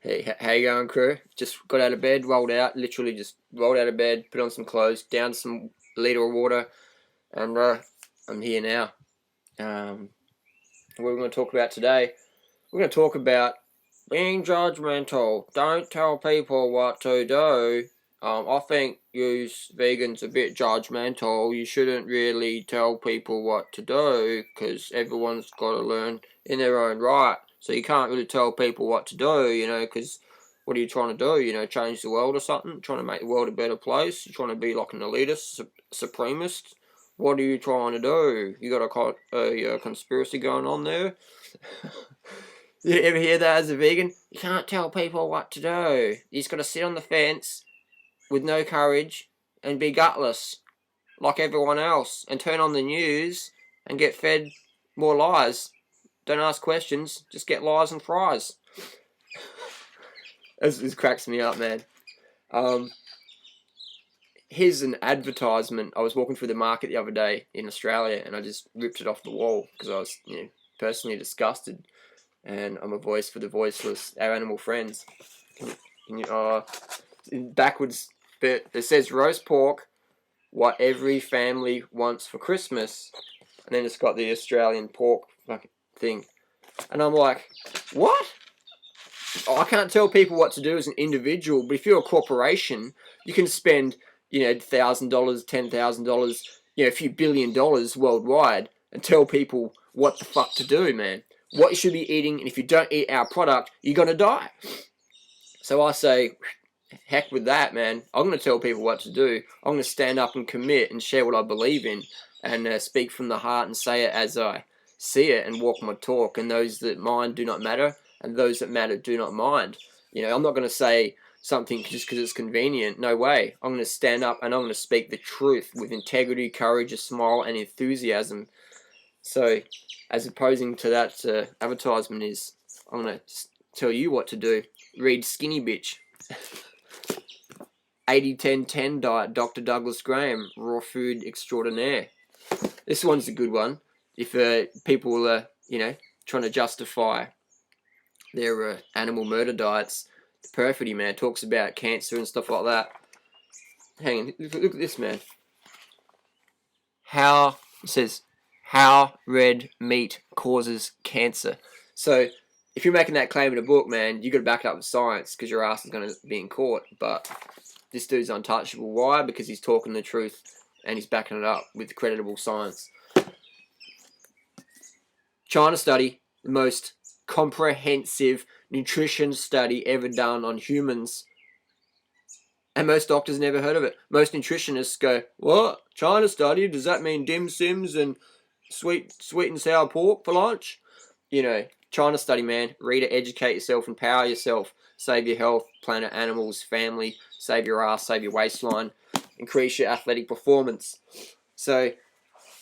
Hey, how you going, crew? Just got out of bed, rolled out, literally just rolled out of bed, put on some clothes, down some liter of water, and I'm here now. What we're going to talk about today, we're going to talk about being judgmental. Don't tell people what to do. I think you vegans a bit judgmental. You shouldn't really tell people what to do because everyone's got to learn in their own right. So you can't really tell people what to do, because what are you trying to do? Change the world or something? Trying to make the world a better place? You're trying to be like an elitist, supremacist? What are you trying to do? You got a conspiracy going on there? You ever hear that as a vegan? You can't tell people what to do. You just got to sit on the fence with no courage and be gutless like everyone else and turn on the news and get fed more lies. Don't ask questions, just get lies and fries. This cracks me up, man. Here's an advertisement. I was walking through the market the other day in Australia and I just ripped it off the wall because I was personally disgusted. And I'm a voice for the voiceless, our animal friends. Backwards, but it says roast pork, what every family wants for Christmas, and then it's got the Australian pork fucking thing, and I'm like, what? I can't tell people what to do as an individual, but if you're a corporation, you can spend $1,000, $10,000, a few $billion worldwide, and tell people what the fuck to do, man. What you should be eating, and if you don't eat our product, you're gonna die. So I say, heck with that, man. I'm gonna tell people what to do. I'm gonna stand up and commit and share what I believe in, and speak from the heart and say it as I see it and walk my talk. And those that mind do not matter, and those that matter do not mind. I'm not gonna say something just because it's convenient. No way. I'm gonna stand up and I'm gonna speak the truth with integrity, courage, a smile, and enthusiasm. So, as opposing to that advertisement is, I'm going to tell you what to do. Read Skinny Bitch. 80-10-10 diet, Dr. Douglas Graham, raw food extraordinaire. This one's a good one. If people are, trying to justify their animal murder diets, the Perfity Man talks about cancer and stuff like that. Hang on, look at this, man. It says, how red meat causes cancer. So if you're making that claim in a book, man, you got to back it up with science because your ass is going to be in court. But this dude's untouchable. Why? Because he's talking the truth and he's backing it up with credible science. China study, the most comprehensive nutrition study ever done on humans. And most doctors never heard of it. Most nutritionists go, what? China study? Does that mean dim sims and sweet and sour pork for lunch? China study, man. Read it, educate yourself, empower yourself, save your health, planet, animals, family, save your ass, save your waistline, increase your athletic performance. So,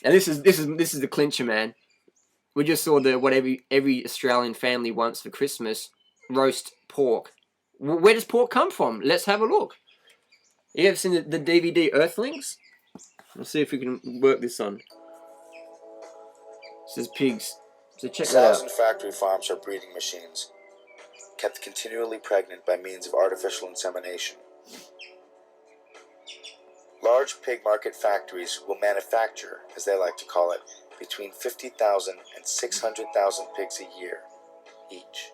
and this is the clincher, man. We just saw what every Australian family wants for Christmas: roast pork. Where does pork come from? Let's have a look. You ever seen the DVD Earthlings? Let's see if we can work this on. It says pigs. So check that out. 1,000 factory farms are breeding machines, kept continually pregnant by means of artificial insemination. Large pig market factories will manufacture, as they like to call it, between 50,000 and 600,000 pigs a year, each.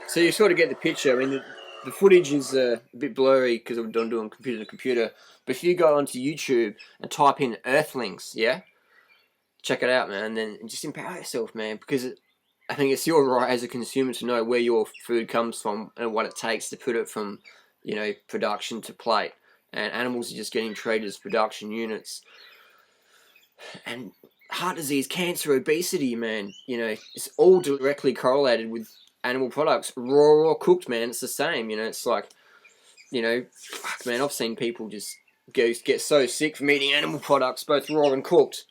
So you sort of get the picture. I mean, the footage is a bit blurry because I'm doing computer to computer. But if you go onto YouTube and type in Earthlings, yeah, check it out, man, and then just empower yourself, man, because I think it's your right as a consumer to know where your food comes from and what it takes to put it from, production to plate. And animals are just getting treated as production units. And heart disease, cancer, obesity, man, it's all directly correlated with animal products, raw or cooked, man. It's the same, it's like, fuck, man, I've seen people just get so sick from eating animal products, both raw and cooked,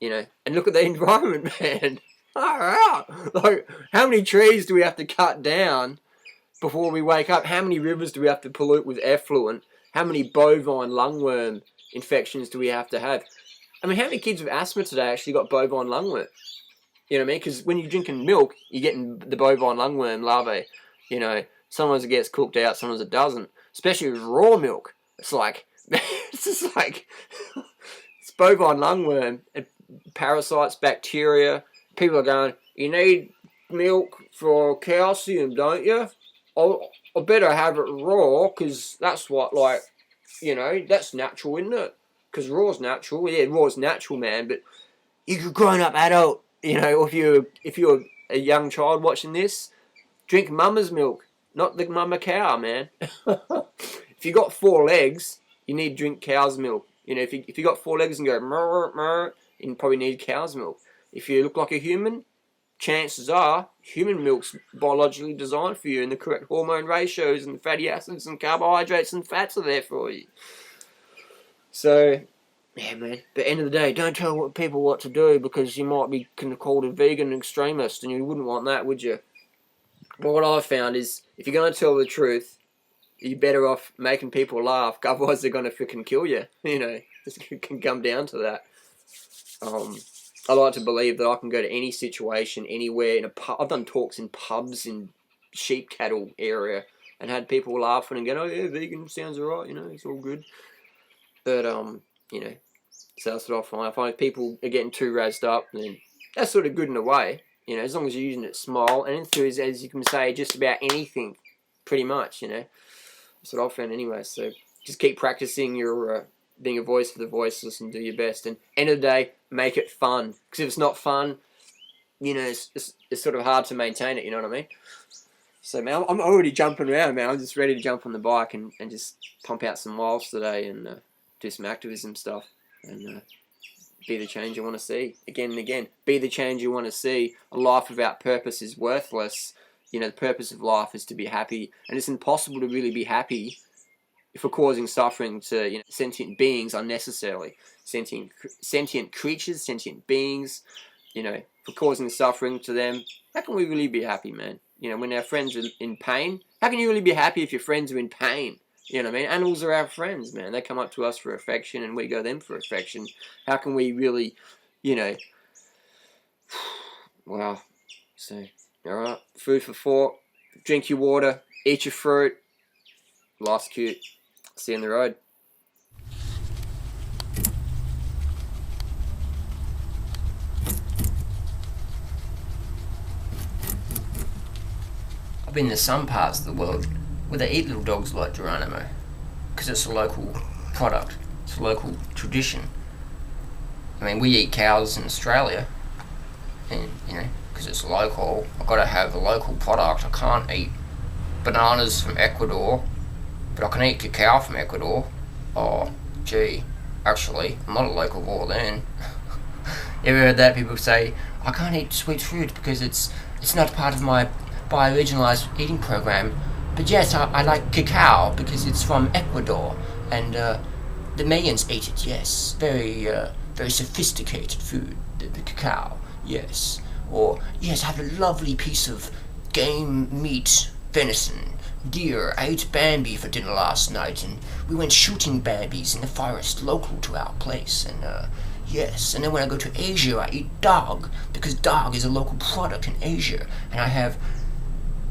and look at the environment, man. Like, how many trees do we have to cut down before we wake up? How many rivers do we have to pollute with effluent? How many bovine lungworm infections do we have to have? I mean, how many kids with asthma today actually got bovine lungworm? You know what I mean? Because when you're drinking milk, you're getting the bovine lungworm larvae. Sometimes it gets cooked out, sometimes it doesn't. Especially with raw milk. It's like, it's just like, it's bovine lungworm, and parasites, bacteria. People are going, you need milk for calcium, don't you? I better have it raw, because that's what, that's natural, isn't it? Because raw's natural. Yeah, raw's natural, man. But you're a grown-up adult, or if you're a young child watching this, drink mama's milk, not the mama cow, man. If you got 4 legs, you need to drink cow's milk. If you got 4 legs and go murr, murr, you probably need cow's milk. If you look like a human, chances are human milk's biologically designed for you, and the correct hormone ratios and the fatty acids and carbohydrates and fats are there for you. So, yeah, man. But at the end of the day, don't tell people what to do, because you might be called a vegan extremist, and you wouldn't want that, would you? But what I've found is, if you're going to tell the truth, you're better off making people laugh. Otherwise, they're going to freaking kill you. It can come down to that. I like to believe that I can go to any situation, anywhere, in a pub. I've done talks in pubs in sheep cattle area, and had people laughing and going, "Oh yeah, vegan sounds alright, it's all good." But so that's what I find. I find if people are getting too razzed up, then that's sort of good in a way. As long as you're using it small and enthused, as you can say, just about anything, pretty much. That's what I found anyway. So just keep practicing your being a voice for the voiceless, and do your best. And end of the day, make it fun. Because if it's not fun, it's sort of hard to maintain it. You know what I mean? So, man, I'm already jumping around, man. I'm just ready to jump on the bike and just pump out some miles today, and do some activism stuff, and be the change you want to see. Again and again, be the change you want to see. A life without purpose is worthless. The purpose of life is to be happy, and it's impossible to really be happy if we're causing suffering to sentient beings unnecessarily. Sentient creatures, sentient beings, if we're causing suffering to them, how can we really be happy, man? When our friends are in pain, how can you really be happy if your friends are in pain? You know what I mean? Animals are our friends, man. They come up to us for affection, and we go them for affection. How can we really, wow. So, alright, food for thought. Drink your water, eat your fruit. Life's cute. See you on the road. I've been to some parts of the world where they eat little dogs like Geronimo, because it's a local product, it's a local tradition. I mean, we eat cows in Australia, and because it's local, I've got to have a local product. I can't eat bananas from Ecuador, but I can eat cacao from Ecuador. Oh, gee, actually, I'm not a locavore then. You ever heard that? People say, I can't eat sweet fruit because it's not part of my bioregionalized eating program. But yes, I like cacao because it's from Ecuador, and the Mayans ate it, yes. Very sophisticated food, the cacao, yes. Or, yes, I have a lovely piece of game meat, venison, deer. I ate Bambi for dinner last night, and we went shooting Bambis in the forest local to our place, and yes. And then when I go to Asia, I eat dog, because dog is a local product in Asia, and I have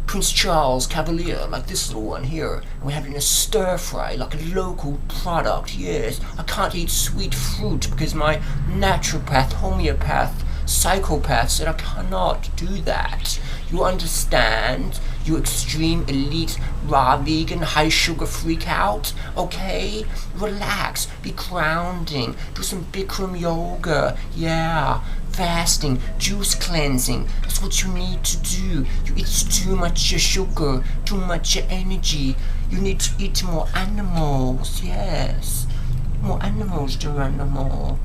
Prince Charles Cavalier, like this little one here, and we have it in a stir fry, like a local product, yes. I can't eat sweet fruit because my naturopath, homeopath, psychopath said I cannot do that. You understand? You extreme elite raw vegan high sugar freak out, okay? Relax, be grounding, do some Bikram yoga, yeah. fasting, juice cleansing. That's what you need to do. You eat too much sugar, too much energy. You need to eat more animals, yes. More animals, Geronimo.